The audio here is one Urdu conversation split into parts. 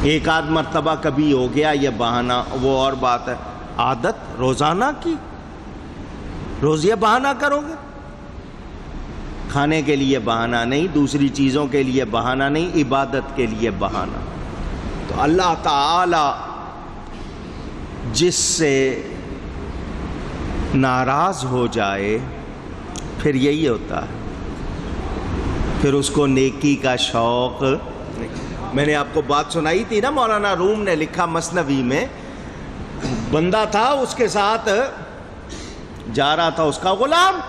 ایک آدھ مرتبہ کبھی ہو گیا یہ بہانہ، وہ اور بات ہے۔ عادت روزانہ کی، روز یہ بہانہ کرو گے؟ کھانے کے لیے بہانہ نہیں، دوسری چیزوں کے لیے بہانہ نہیں، عبادت کے لیے بہانہ۔ تو اللہ تعالی جس سے ناراض ہو جائے پھر یہی ہوتا ہے، پھر اس کو نیکی کا شوق۔ میں نے آپ کو بات سنائی تھی نا، مولانا روم نے لکھا مثنوی میں، بندہ تھا اس کے ساتھ جا رہا تھا اس کا غلام،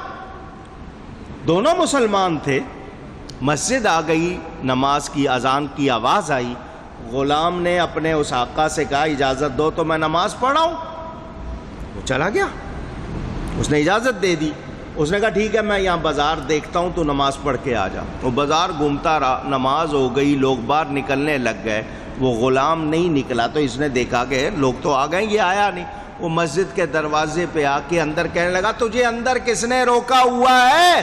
دونوں مسلمان تھے، مسجد آ گئی، نماز کی اذان کی آواز آئی، غلام نے اپنے اس آقا سے کہا اجازت دو تو میں نماز پڑھاؤں، وہ چلا گیا، اس نے اجازت دے دی۔ اس نے کہا ٹھیک ہے میں یہاں بازار دیکھتا ہوں تو نماز پڑھ کے آ جا۔ وہ بازار گھومتا رہا، نماز ہو گئی، لوگ باہر نکلنے لگ گئے، وہ غلام نہیں نکلا، تو اس نے دیکھا کہ لوگ تو آ گئے، یہ آیا نہیں۔ وہ مسجد کے دروازے پہ آ کے اندر کہنے لگا تجھے اندر کس نے روکا ہوا ہے؟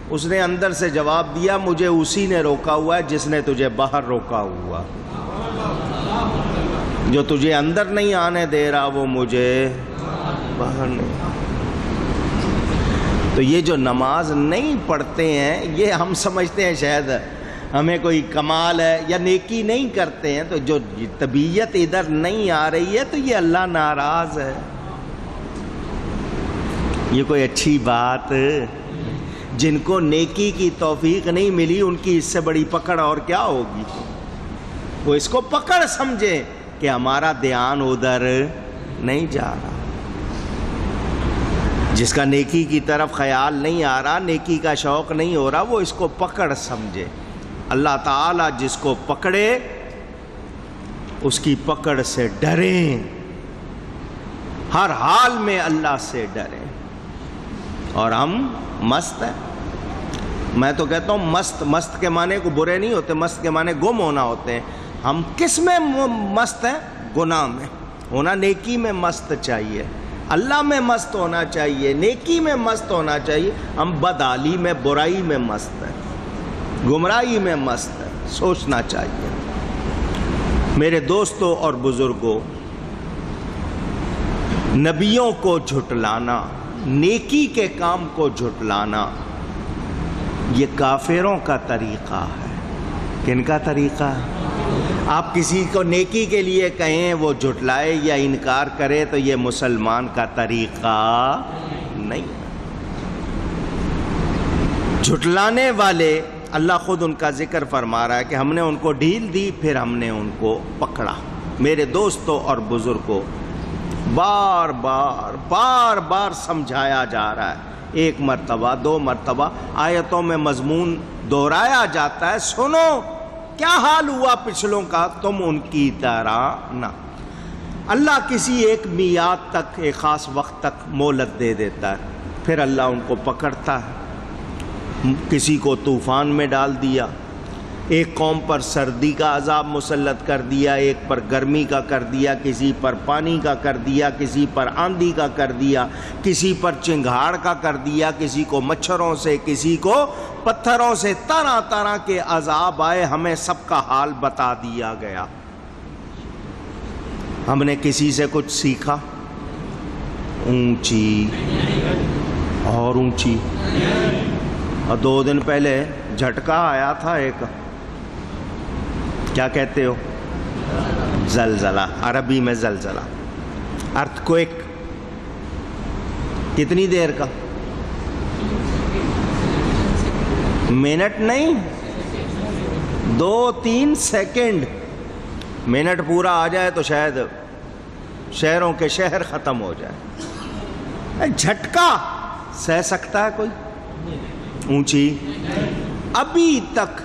اس نے اندر سے جواب دیا مجھے اسی نے روکا ہوا ہے جس نے تجھے باہر روکا ہوا، جو تجھے اندر نہیں آنے دے رہا وہ مجھے باہر نہیں۔ تو یہ جو نماز نہیں پڑھتے ہیں یہ ہم سمجھتے ہیں شاید ہمیں کوئی کمال ہے یا نیکی نہیں کرتے ہیں، تو جو طبیعت ادھر نہیں آ رہی ہے تو یہ اللہ ناراض ہے، یہ کوئی اچھی بات۔ جن کو نیکی کی توفیق نہیں ملی ان کی اس سے بڑی پکڑ اور کیا ہوگی؟ وہ اس کو پکڑ سمجھے کہ ہمارا دھیان ادھر نہیں جا رہا، جس کا نیکی کی طرف خیال نہیں آ رہا، نیکی کا شوق نہیں ہو رہا، وہ اس کو پکڑ سمجھے۔ اللہ تعالیٰ جس کو پکڑے اس کی پکڑ سے ڈریں، ہر حال میں اللہ سے ڈریں۔ اور ہم مست ہیں، میں تو کہتا ہوں مست کے معنی کو برے نہیں ہوتے، مست کے معنی گم ہونا ہوتے ہیں۔ ہم کس میں مست ہیں؟ گناہ میں ہونا، نیکی میں مست چاہیے، اللہ میں مست ہونا چاہیے، نیکی میں مست ہونا چاہیے۔ ہم بدحالی میں، برائی میں مست ہیں، گمراہی میں مست ہیں، سوچنا چاہیے۔ میرے دوستوں اور بزرگوں، نبیوں کو جھٹلانا، نیکی کے کام کو جھٹلانا یہ کافروں کا طریقہ ہے۔ کن کا طریقہ ہے؟ آپ کسی کو نیکی کے لیے کہیں وہ جھٹلائے یا انکار کرے تو یہ مسلمان کا طریقہ نہیں۔ جھٹلانے والے اللہ خود ان کا ذکر فرما رہا ہے کہ ہم نے ان کو ڈھیل دی پھر ہم نے ان کو پکڑا۔ میرے دوستوں اور بزرگوں، بار بار سمجھایا جا رہا ہے، ایک مرتبہ دو مرتبہ آیتوں میں مضمون دہرایا جاتا ہے، سنو کیا حال ہوا پچھلوں کا، تم ان کی طرح نہ۔ اللہ کسی ایک میعاد تک، ایک خاص وقت تک مہلت دے دیتا ہے، پھر اللہ ان کو پکڑتا ہے۔ کسی کو طوفان میں ڈال دیا، ایک قوم پر سردی کا عذاب مسلط کر دیا، ایک پر گرمی کا کر دیا، کسی پر پانی کا کر دیا، کسی پر آندھی کا کر دیا، کسی پر چنگھاڑ کا کر دیا، کسی کو مچھروں سے، کسی کو پتھروں سے، طرح طرح کے عذاب آئے، ہمیں سب کا حال بتا دیا گیا۔ ہم نے کسی سے کچھ سیکھا؟ اونچی اور اونچی۔ اور 2 دن پہلے جھٹکا آیا تھا ایک، کیا کہتے ہو؟ زلزلہ، عربی میں زلزلہ، ارتھ کوئک۔ کتنی دیر کا؟ منٹ نہیں، 2-3 سیکنڈ۔ منٹ پورا آ جائے تو شاید شہروں کے شہر ختم ہو جائے۔ جھٹکا سہ سکتا ہے کوئی؟ اونچی۔ ابھی تک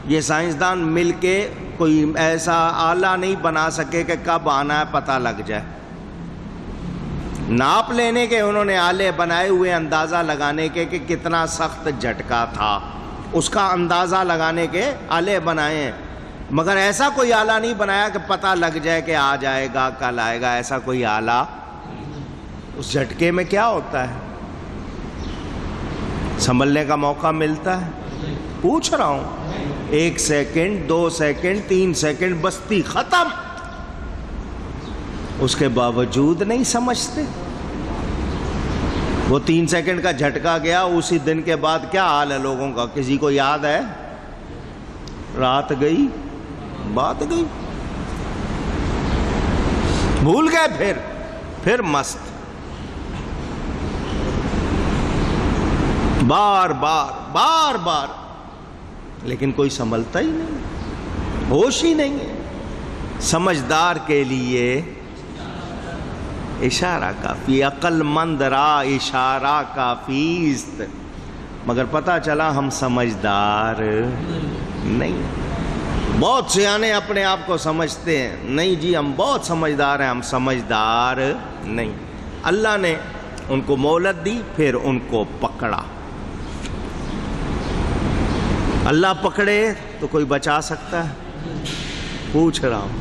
یہ سائنسدان مل کے کوئی ایسا آلہ نہیں بنا سکے کہ کب آنا ہے پتہ لگ جائے۔ ناپ لینے کے انہوں نے آلے بنائے ہوئے، اندازہ لگانے کے کہ کتنا سخت جھٹکا تھا، اس کا اندازہ لگانے کے آلے بنائے ہیں، مگر ایسا کوئی آلہ نہیں بنایا کہ پتہ لگ جائے کہ آ جائے گا، کل آئے گا، ایسا کوئی آلہ۔ اس جھٹکے میں کیا ہوتا ہے؟ سنبھلنے کا موقع ملتا ہے؟ پوچھ رہا ہوں۔ 1 سیکنڈ 2 سیکنڈ 3 سیکنڈ بستی ختم، اس کے باوجود نہیں سمجھتے۔ وہ 3 سیکنڈ کا جھٹکا گیا، اسی دن کے بعد کیا حال ہے لوگوں کا؟ کسی کو یاد ہے؟ رات گئی بات گئی، بھول گئے، پھر مست، بار بار، لیکن کوئی سنبھلتا ہی نہیں، ہوش ہی نہیں ہے۔ سمجھدار کے لیے اشارہ کافی، عقل مند را اشارہ کافی است، مگر پتہ چلا ہم سمجھدار نہیں۔ بہت سیانے اپنے آپ کو سمجھتے ہیں، نہیں جی ہم بہت سمجھدار ہیں، ہم سمجھدار نہیں۔ اللہ نے ان کو مہلت دی، پھر ان کو پکڑا۔ اللہ پکڑے تو کوئی بچا سکتا ہے؟ پوچھ رہا ہوں۔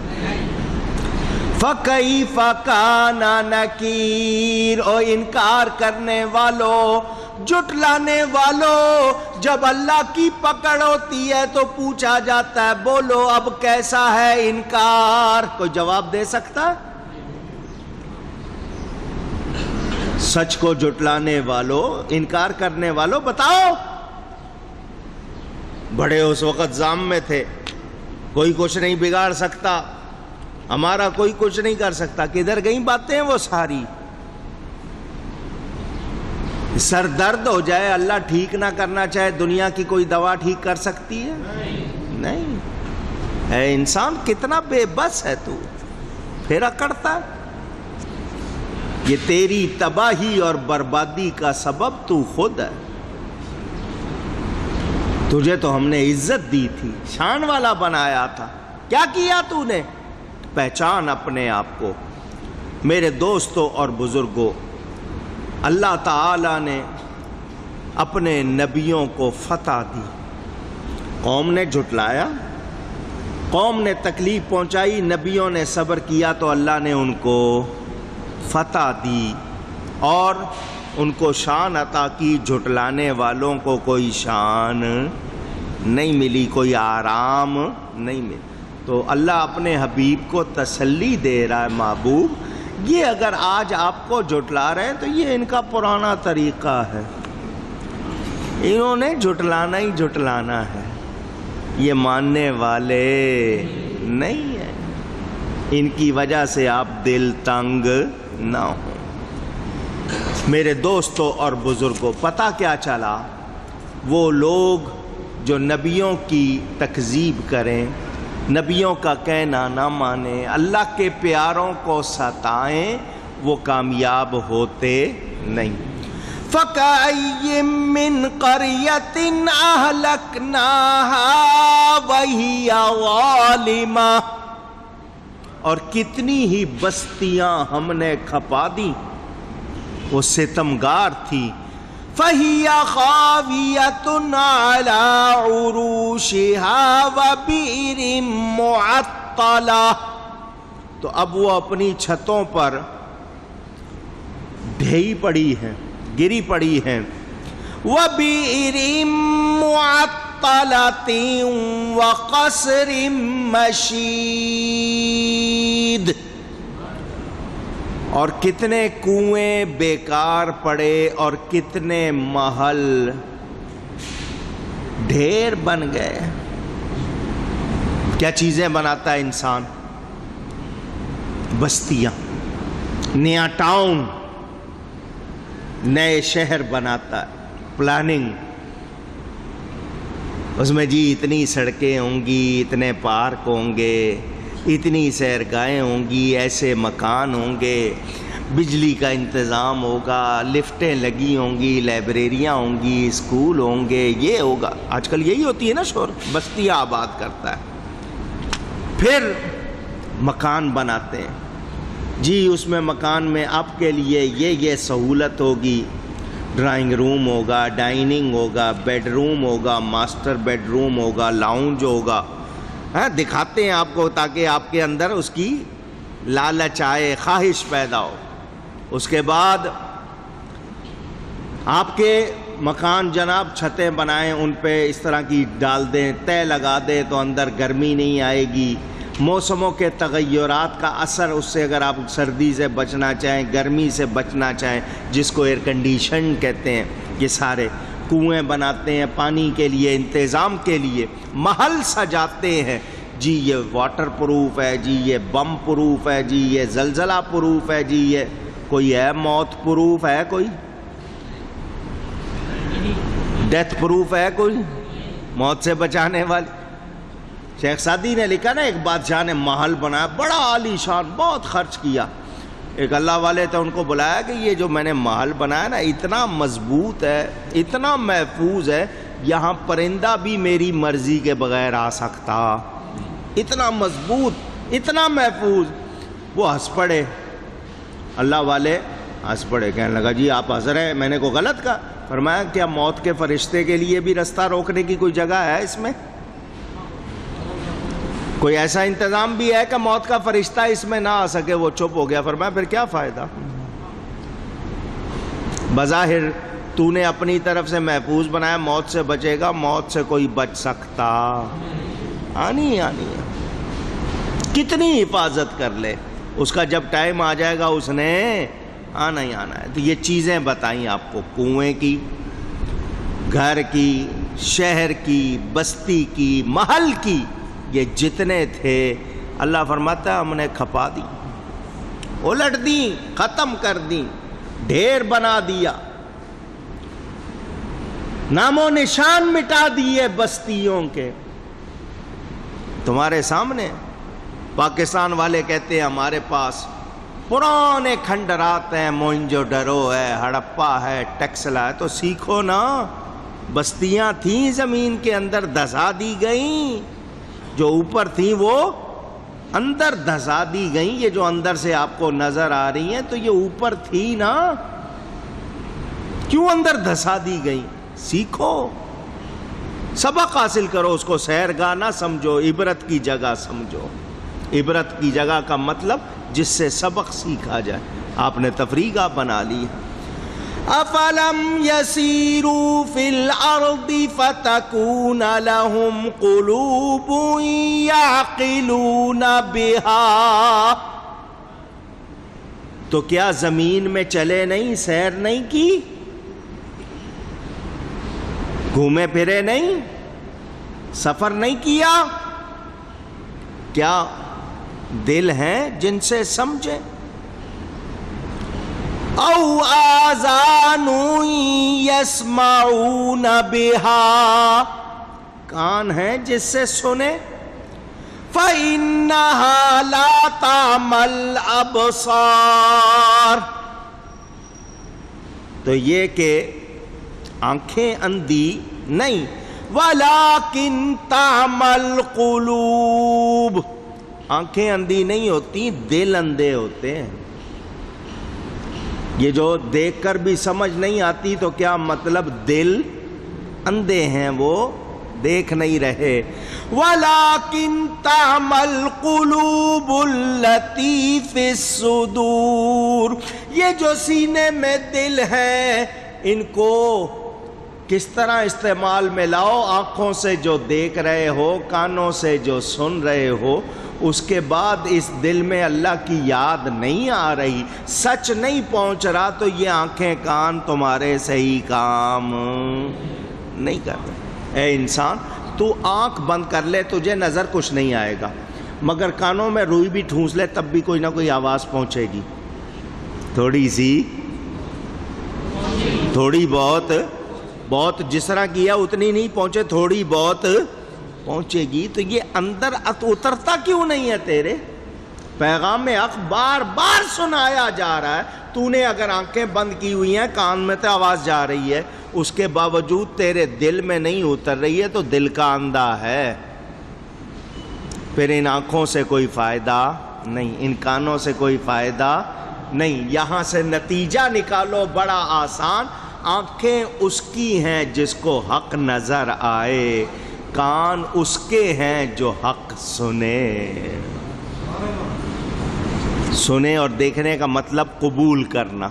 فَكَيْفَ كَانَ نَكِيرٌ، او انکار کرنے والوں، جھٹلانے والوں، جب اللہ کی پکڑ ہوتی ہے تو پوچھا جاتا ہے بولو اب کیسا ہے انکار؟ کوئی جواب دے سکتا ہے؟ سچ کو جھٹلانے والوں، انکار کرنے والوں، بتاؤ۔ بڑے اس وقت ظام میں تھے، کوئی کچھ نہیں بگاڑ سکتا، ہمارا کوئی کچھ نہیں کر سکتا۔ کدھر گئی باتیں وہ ساری؟ سر درد ہو جائے، اللہ ٹھیک نہ کرنا چاہے، دنیا کی کوئی دوا ٹھیک کر سکتی ہے؟ نہیں۔ اے انسان کتنا بے بس ہے تو، پھر اکڑتا۔ یہ تیری تباہی اور بربادی کا سبب تو خود ہے۔ تجھے تو ہم نے عزت دی تھی، شان والا بنایا تھا، کیا کیا تو نے؟ پہچان اپنے آپ کو۔ میرے دوستوں اور بزرگوں، اللہ تعالی نے اپنے نبیوں کو فتح دی۔ قوم نے جھٹلایا، قوم نے تکلیف پہنچائی، نبیوں نے صبر کیا تو اللہ نے ان کو فتح دی اور ان کو شان عطا کی۔ جھٹلانے والوں کو کوئی شان نہیں ملی، کوئی آرام نہیں ملا۔ تو اللہ اپنے حبیب کو تسلی دے رہا ہے، محبوب یہ اگر آج آپ کو جھٹلا رہے ہیں تو یہ ان کا پرانا طریقہ ہے، انہوں نے جھٹلانا ہی جھٹلانا ہے، یہ ماننے والے نہیں ہیں، ان کی وجہ سے آپ دل تنگ نہ ہوں۔ میرے دوستوں اور بزرگوں، پتہ کیا چلا؟ وہ لوگ جو نبیوں کی تکذیب کریں، نبیوں کا کہنا نہ مانیں، اللہ کے پیاروں کو ستائیں، وہ کامیاب ہوتے نہیں۔ فَكَأَيٍّ مِّن قَرْيَةٍ أَهْلَكْنَاهَا وَهِيَ ظَالِمَةٌ، اور کتنی ہی بستیاں ہم نے کھپا دی، وہ ستمگار تھی۔ فَهِيَ خَاوِيَةٌ عَلَىٰ عُرُوشِهَا وَبِئْرٍ مُّعَطَّلَةٍ، تو اب وہ اپنی چھتوں پر ڈھئی پڑی ہیں، گری پڑی ہیں۔ وَبِئْرٍ مُّعَطَّلَةٍ وَقَصْرٍ مَّشِيدٍ، اور کتنے کنویں بیکار پڑے اور کتنے محل ڈھیر بن گئے۔ کیا چیزیں بناتا ہے انسان؟ بستیاں، نیا ٹاؤن، نئے شہر بناتا ہے، پلاننگ، اس میں جی اتنی سڑکیں ہوں گی، اتنے پارک ہوں گے، اتنی سیرگاہیں ہوں گی، ایسے مکان ہوں گے، بجلی کا انتظام ہوگا، لفٹیں لگی ہوں گی، لائبریریاں ہوں گی، اسکول ہوں گے، یہ ہوگا۔ آج کل یہی ہوتی ہے نا، شور بستیاں آباد کرتا ہے۔ پھر مکان بناتے ہیں، جی اس میں مکان میں آپ کے لیے یہ سہولت ہوگی، ڈرائنگ روم ہوگا، ڈائننگ ہوگا، بیڈ روم ہوگا، ماسٹر بیڈ روم ہوگا، لاؤنج ہوگا، دکھاتے ہیں آپ کو تاکہ آپ کے اندر اس کی لالچ آئے، خواہش پیدا ہو۔ اس کے بعد آپ کے مکان جناب چھتیں بنائیں، ان پہ اس طرح کی ڈال دیں، تے لگا دیں تو اندر گرمی نہیں آئے گی۔ موسموں کے تغیرات کا اثر، اس سے اگر آپ سردی سے بچنا چاہیں، گرمی سے بچنا چاہیں، جس کو ایئر کنڈیشن کہتے ہیں، یہ سارے کنویں بناتے ہیں پانی کے لیے، انتظام کے لیے، محل سجاتے ہیں، جی یہ واٹر پروف ہے، جی یہ بم پروف ہے، جی یہ زلزلہ پروف ہے، جی یہ کوئی ہے موت پروف ہے، کوئی ڈیتھ پروف ہے، کوئی موت سے بچانے والی۔ شیخ سعدی نے لکھا نا، ایک بادشاہ نے محل بنایا بڑا عالی شان، بہت خرچ کیا۔ ایک اللہ والے تھے، ان کو بلایا کہ یہ جو میں نے محل بنایا نا اتنا مضبوط ہے، اتنا محفوظ ہے، یہاں پرندہ بھی میری مرضی کے بغیر آ سکتا، اتنا مضبوط، اتنا محفوظ۔ وہ ہنس پڑے، اللہ والے ہنس پڑے، کہنے لگا جی آپ ہنس رہے ہیں، میں نے کو غلط کہا؟ فرمایا کیا موت کے فرشتے کے لیے بھی رستہ روکنے کی کوئی جگہ ہے اس میں؟ کوئی ایسا انتظام بھی ہے کہ موت کا فرشتہ اس میں نہ آ سکے؟ وہ چپ ہو گیا۔ فرمایا پھر کیا فائدہ؟ بظاہر تو نے اپنی طرف سے محفوظ بنایا، موت سے بچے گا، موت سے کوئی بچ سکتا؟ آنی ہے، کتنی حفاظت کر لے، اس کا جب ٹائم آ جائے گا اس نے آنا ہی آنا ہے۔ تو یہ چیزیں بتائیں آپ کو، کنویں کی، گھر کی، شہر کی، بستی کی، محل کی، یہ جتنے تھے اللہ فرماتا ہے ہم نے کھپا دی، الٹ دی، ختم کر دی، ڈھیر بنا دیا، نام و نشان مٹا دیے بستیوں کے تمہارے سامنے۔ پاکستان والے کہتے ہیں ہمارے پاس پرانے کھنڈرات ہیں، موئنجو ڈرو ہے، ہڑپا ہے، ٹیکسلا ہے، تو سیکھو نا، بستیاں تھیں زمین کے اندر، دھسا دی گئیں، جو اوپر تھیں وہ اندر دھسا دی گئیں۔ یہ جو اندر سے آپ کو نظر آ رہی ہیں تو یہ اوپر تھی نا، کیوں اندر دھسا دی گئیں؟ سیکھو، سبق حاصل کرو، اس کو سیرگاہ نہ سمجھو، عبرت کی جگہ سمجھو۔ عبرت کی جگہ کا مطلب جس سے سبق سیکھا جائے۔ آپ نے تفریح بنا لی۔ افلم یسیروا فی الارض فتکون لهم قلوب یعقلون بها، تو کیا زمین میں چلے نہیں، سیر نہیں کی، گھومے پھرے نہیں، سفر نہیں کیا؟ کیا دل ہیں جن سے سمجھے؟ او آذان یسمعون بها، کان ہیں جس سے سنے؟ فإنها لا تعمى الأبصار، تو یہ کہ آنکھیں اندھی نہیں، ولیکن تعمى القلوب، آنکھیں اندھی نہیں ہوتی، دل اندھے ہوتے ہیں۔ یہ جو دیکھ کر بھی سمجھ نہیں آتی تو کیا مطلب؟ دل اندھے ہیں، وہ دیکھ نہیں رہے۔ وَلَكِن تَعْمَى الْقُلُوبُ الَّتِي فِي الصُّدُورِ، یہ جو سینے میں دل ہیں ان کو کس طرح استعمال میں لاؤ؟ آنکھوں سے جو دیکھ رہے ہو، کانوں سے جو سن رہے ہو، اس کے بعد اس دل میں اللہ کی یاد نہیں آ رہی، سچ نہیں پہنچ رہا، تو یہ آنکھیں کان تمہارے صحیح کام نہیں کر رہے۔ اے انسان، تو آنکھ بند کر لے، تجھے نظر کچھ نہیں آئے گا، مگر کانوں میں روئی بھی ٹھونس لے تب بھی کوئی نہ کوئی آواز پہنچے گی، تھوڑی سی، تھوڑی بہت جس طرح کیا اتنی نہیں پہنچے، تھوڑی بہت پہنچے گی۔ تو یہ اندر اترتا کیوں نہیں ہے؟ تیرے پیغام حق بار بار سنایا جا رہا ہے، تو نے اگر آنکھیں بند کی ہوئی ہیں، کان میں تو آواز جا رہی ہے، اس کے باوجود تیرے دل میں نہیں اتر رہی ہے، تو دل کا اندھا ہے۔ پھر ان آنکھوں سے کوئی فائدہ نہیں، ان کانوں سے کوئی فائدہ نہیں۔ یہاں سے نتیجہ نکالو بڑا آسان، آنکھیں اس کی ہیں جس کو حق نظر آئے، کان اس کے ہیں جو حق سنے۔ سنے اور دیکھنے کا مطلب قبول کرنا،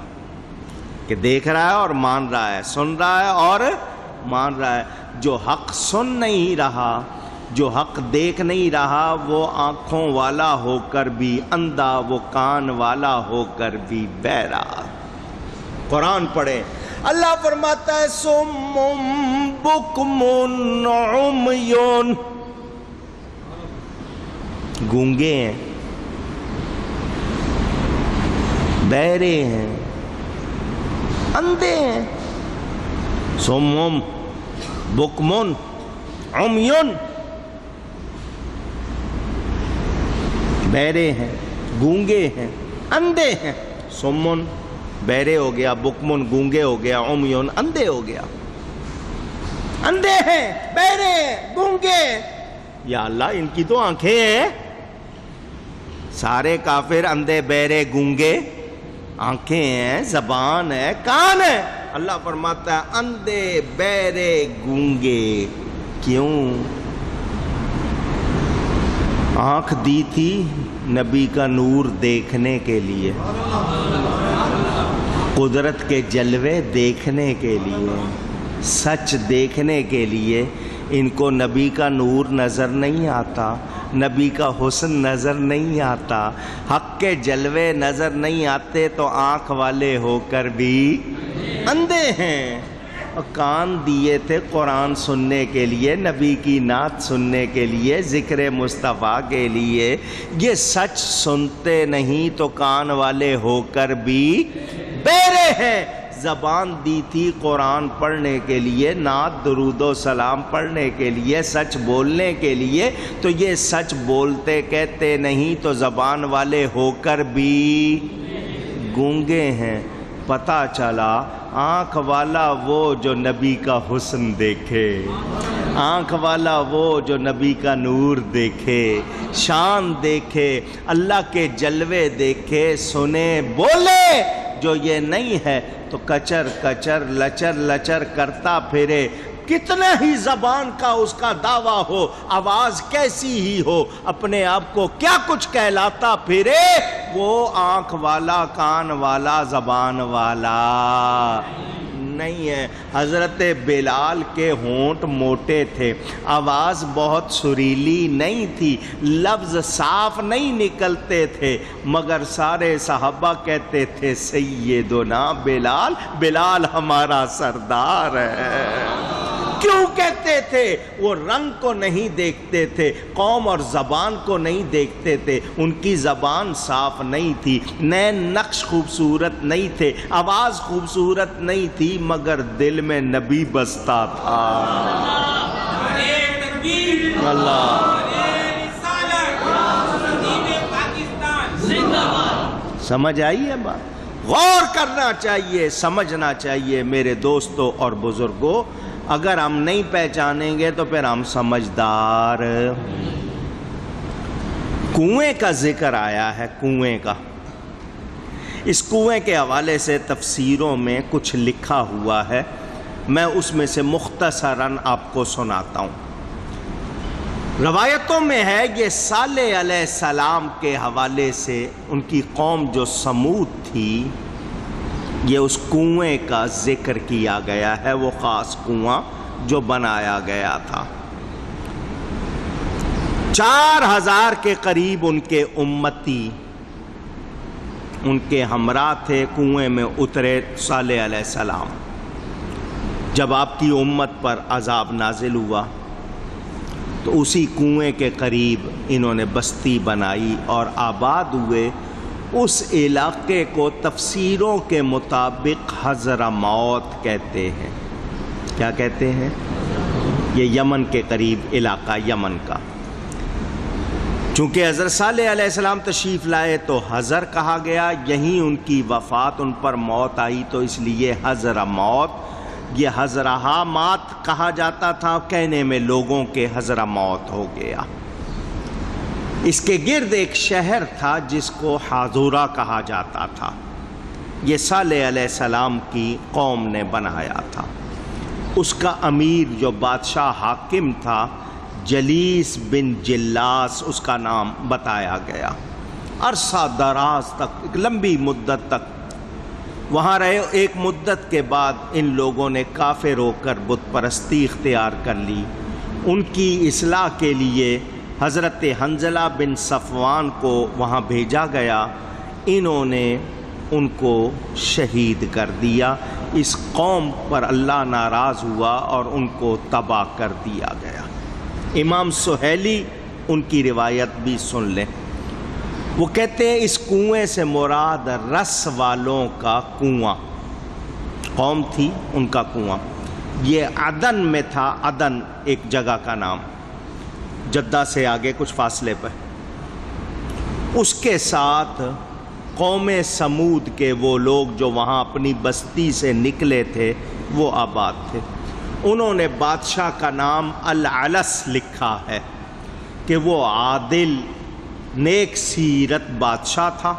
کہ دیکھ رہا ہے اور مان رہا ہے، سن رہا ہے اور مان رہا ہے۔ جو حق سن نہیں رہا، جو حق دیکھ نہیں رہا، وہ آنکھوں والا ہو کر بھی اندھا، وہ کان والا ہو کر بھی بہرا۔ قرآن پڑھیں، اللہ فرماتا ہے صم بکم عمی، گونگے ہیں، بہرے ہیں، اندھے ہیں۔ صم بکم عمی، بہرے ہیں، گونگے ہیں، اندھے ہیں۔ صم بہرے ہو گیا، بکمن گونگے ہو گیا، عمیون اندھے ہو گیا۔ اندھے ہیں، بہرے ہیں، گونگے۔ یا اللہ، ان کی تو آنکھیں ہیں۔ سارے کافر اندھے بہرے گونگے، آنکھیں ہیں، زبان ہے، کان ہے۔ اللہ فرماتا ہے اندھے بہرے گونگے۔ کیوں؟ آنکھ دی تھی نبی کا نور دیکھنے کے لیے، قدرت کے جلوے دیکھنے کے لیے، سچ دیکھنے کے لیے۔ ان کو نبی کا نور نظر نہیں آتا، نبی کا حسن نظر نہیں آتا، حق کے جلوے نظر نہیں آتے، تو آنکھ والے ہو کر بھی اندھے ہیں۔ اور کان دیے تھے قرآن سننے کے لیے، نبی کی نعت سننے کے لیے، ذکر مصطفیٰ کے لیے۔ یہ سچ سنتے نہیں تو کان والے ہو کر بھی بہرے ہیں۔ زبان دی تھی قرآن پڑھنے کے لیے، نعت درود و سلام پڑھنے کے لیے، سچ بولنے کے لیے، تو یہ سچ بولتے کہتے نہیں تو زبان والے ہو کر بھی گونگے ہیں۔ پتہ چلا آنکھ والا وہ جو نبی کا حسن دیکھے، آنکھ والا وہ جو نبی کا نور دیکھے، شان دیکھے، اللہ کے جلوے دیکھے، سنے، بولے۔ جو یہ نہیں ہے تو کچر کچر لچر لچر کرتا پھرے، کتنا ہی زبان کا اس کا دعویٰ ہو، آواز کیسی ہی ہو، اپنے آپ کو کیا کچھ کہلاتا پھرے، وہ آنکھ والا، کان والا، زبان والا نہیں ہے۔ حضرت بلال کے ہونٹ موٹے تھے، آواز بہت سریلی نہیں تھی، لفظ صاف نہیں نکلتے تھے، مگر سارے صحابہ کہتے تھے سیدنا بلال، بلال ہمارا سردار ہے۔ کیوں کہتے تھے؟ وہ رنگ کو نہیں دیکھتے تھے، قوم اور زبان کو نہیں دیکھتے تھے، ان کی زبان صاف نہیں تھی، نین نقش خوبصورت نہیں تھے، آواز خوبصورت نہیں تھی، مگر دل میں نبی بستا تھا۔ اللہ سمجھ آئی ہے بات؟ غور کرنا چاہیے، سمجھنا چاہیے میرے دوستوں اور بزرگوں۔ اگر ہم نہیں پہچانیں گے تو پھر ہم سمجھدار۔ کنویں کا ذکر آیا ہے، کنویں کا۔ اس کنویں کے حوالے سے تفسیروں میں کچھ لکھا ہوا ہے، میں اس میں سے مختصراً آپ کو سناتا ہوں۔ روایتوں میں ہے یہ صالح علیہ السلام کے حوالے سے ان کی قوم جو سمود تھی، یہ اس کنویں کا ذکر کیا گیا ہے، وہ خاص کنواں جو بنایا گیا تھا۔ 4000 کے قریب ان کے امتی ان کے ہمراہ تھے، کنویں میں اترے صالح علیہ السلام۔ جب آپ کی امت پر عذاب نازل ہوا تو اسی کنویں کے قریب انہوں نے بستی بنائی اور آباد ہوئے۔ اس علاقے کو تفسیروں کے مطابق حضرموت کہتے ہیں۔ کیا کہتے ہیں؟ یہ یمن کے قریب علاقہ، یمن کا۔ چونکہ حضرت صالح علیہ السلام تشریف لائے تو حضر کہا گیا، یہیں ان کی وفات، ان پر موت آئی، تو اس لیے حضرموت، یہ حضرہامات کہا جاتا تھا، کہنے میں لوگوں کے حضرموت ہو گیا۔ اس کے گرد ایک شہر تھا جس کو حاضورہ کہا جاتا تھا، یہ صالح علیہ السلام کی قوم نے بنایا تھا۔ اس کا امیر جو بادشاہ حاکم تھا، جلیس بن جلاس اس کا نام بتایا گیا۔ عرصہ دراز تک، ایک لمبی مدت تک وہاں رہے، ایک مدت کے بعد ان لوگوں نے کافر ہو کر بت پرستی اختیار کر لی۔ ان کی اصلاح کے لیے حضرت حنظلہ بن صفوان کو وہاں بھیجا گیا، انہوں نے ان کو شہید کر دیا۔ اس قوم پر اللہ ناراض ہوا اور ان کو تباہ کر دیا گیا۔ امام سہیلی ان کی روایت بھی سن لیں، وہ کہتے ہیں اس کنویں سے مراد رس والوں کا کنواں، قوم تھی ان کا کنواں، یہ عدن میں تھا، عدن ایک جگہ کا نام، جدہ سے آگے کچھ فاصلے پر۔ اس کے ساتھ قوم سمود کے وہ لوگ جو وہاں اپنی بستی سے نکلے تھے وہ آباد تھے۔ انہوں نے بادشاہ کا نام العلس لکھا ہے کہ وہ عادل نیک سیرت بادشاہ تھا،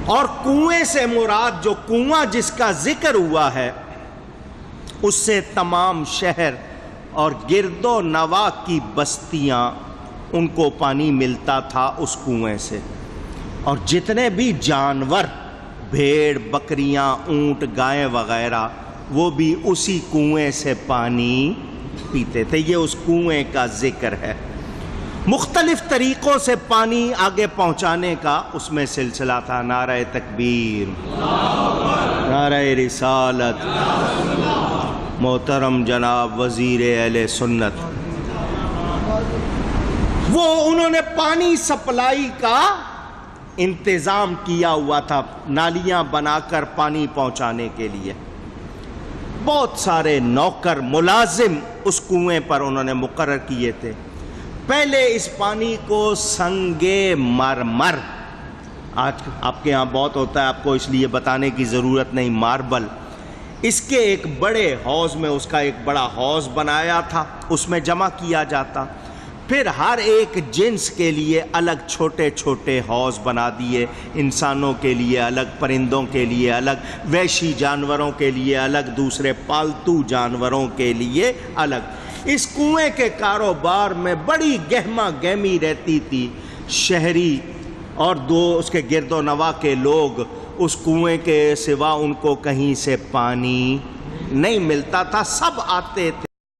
اور کنویں سے مراد جو کنواں جس کا ذکر ہوا ہے اس سے تمام شہر اور گرد و نواح کی بستیاں ان کو پانی ملتا تھا اس کنویں سے، اور جتنے بھی جانور بھیڑ بکریاں اونٹ گائیں وغیرہ وہ بھی اسی کنویں سے پانی پیتے تھے۔ یہ اس کنویں کا ذکر ہے۔ مختلف طریقوں سے پانی آگے پہنچانے کا اس میں سلسلہ تھا۔ نعرہ تکبیر، نعرہ رسالت، محترم جناب وزیر اہل سنت، وہ انہوں نے پانی سپلائی کا انتظام کیا ہوا تھا، نالیاں بنا کر پانی پہنچانے کے لیے۔ بہت سارے نوکر ملازم اس کنویں پر انہوں نے مقرر کیے تھے۔ پہلے اس پانی کو سنگ مرمر، آج آپ کے ہاں بہت ہوتا ہے، آپ کو اس لیے بتانے کی ضرورت نہیں، ماربل، اس کے ایک بڑے حوض میں اس کا ایک بڑا حوض بنایا تھا، اس میں جمع کیا جاتا۔ پھر ہر ایک جنس کے لیے الگ چھوٹے چھوٹے حوض بنا دیے، انسانوں کے لیے الگ، پرندوں کے لیے الگ، وحشی جانوروں کے لیے الگ، دوسرے پالتو جانوروں کے لیے الگ۔ اس کنویں کے کاروبار میں بڑی گہما گہمی رہتی تھی، شہری اور اس کے گرد و نواح کے لوگ اس کنویں کے سوا ان کو کہیں سے پانی نہیں ملتا تھا، سب آتے تھے۔